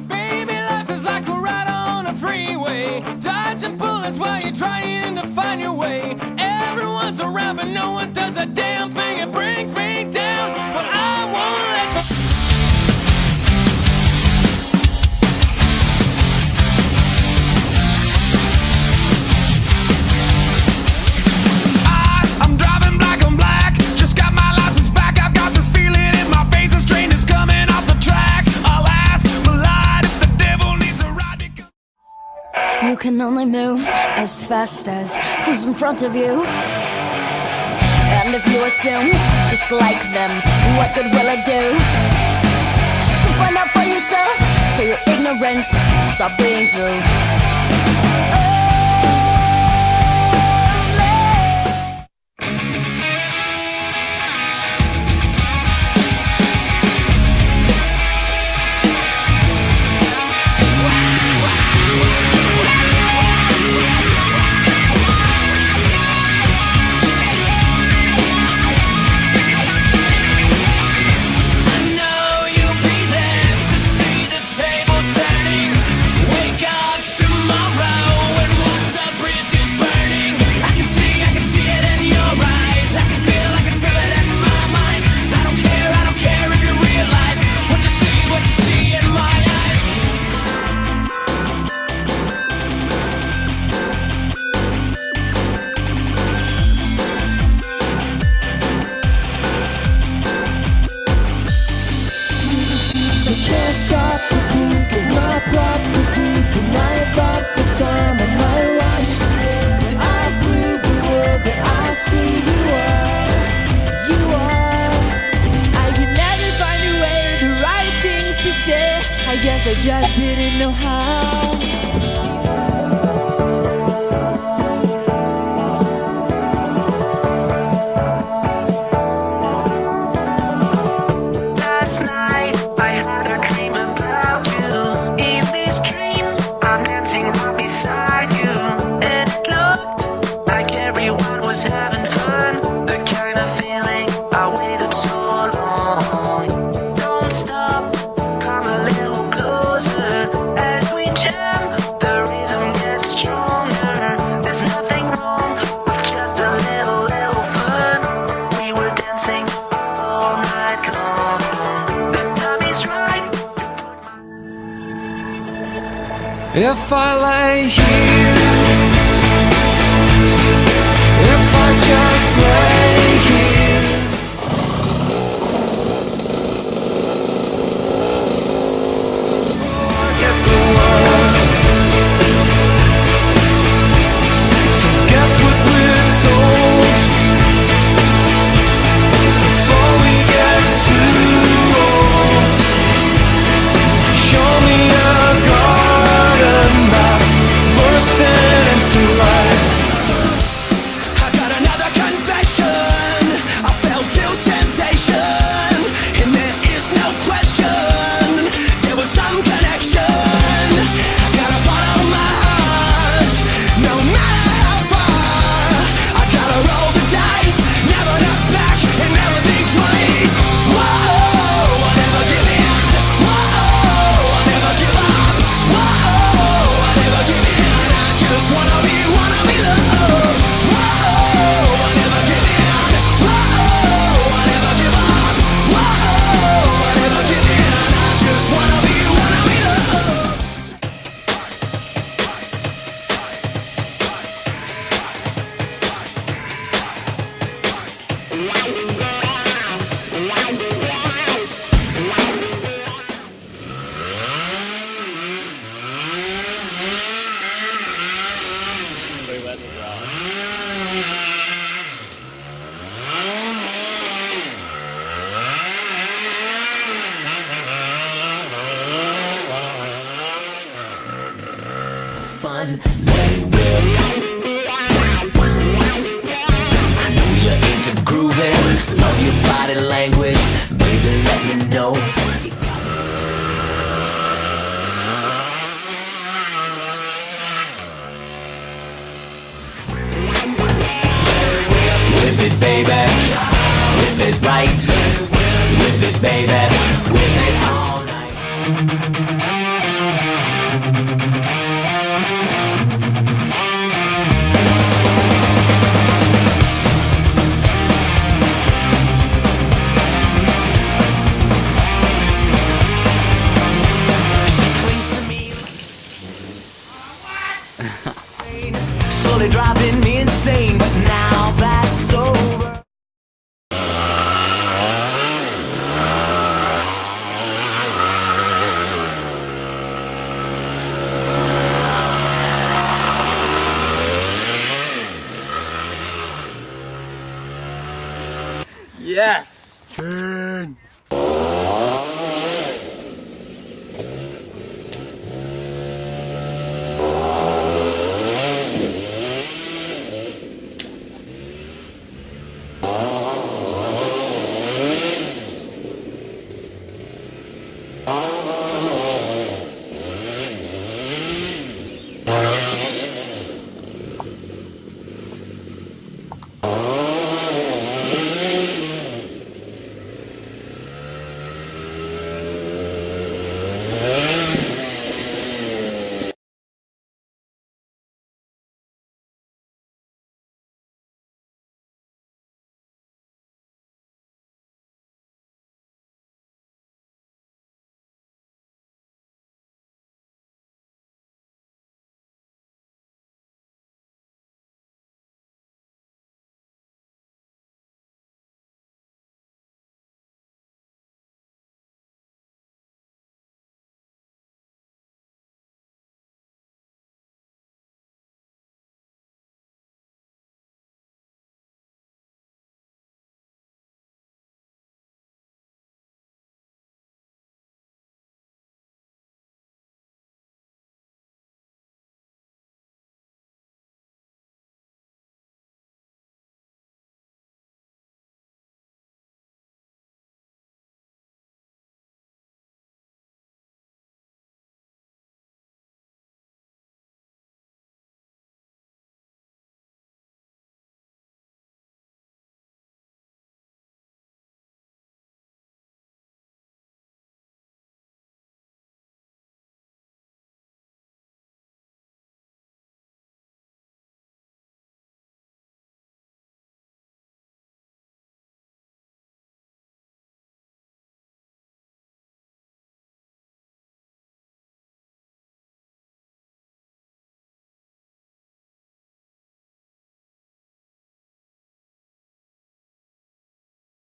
Baby, life is like a ride on a freeway, dodging bullets while you're trying to find your way. Everyone's around, but no one does a damn thing. It brings me down, but I won't let go. I'm driving black on black, just got my license back. I've got this feeling in my face, this train is coming off the track. I'll ask Malide if the devil needs a ride because you can only move as fast as who's in front of you. And if you assume just like them, what good will it do? So find out for yourself, so your ignorance stop being true. I guess I just didn't know how. Last night I had a dream about you. In this dream I'm dancing right beside you, and it looked like everyone was having fun. The kind of feeling I waited so long. Don't stop, come a little closer as we jam. The rhythm gets stronger. There's nothing wrong with just a little fun. We were dancing all night long. The time is right to put my if I lay here, if I just lay here. Forget the world, forget what we're told, before we get too old. Show me a garden that's bursting into life. I got another confession. I fell to temptation, and there is no question there was some connection. I gotta follow my heart, no matter how far. I gotta roll the dice, never look back and never think twice. Whoa, I never give in. Whoa, I never give up. Whoa, I never give in. I just wanna be loved. Whoa, I never give in. Whoa, I never give up. Whoa, I never give in. I just wanna be loved. Fun, let it rip. I know you're into grooving, love your body language, baby, let me know. Whip it, baby, whip it right, whip it, baby. bed with it all night. She clings to me, slowly driving me insane, but now that's over. Yes!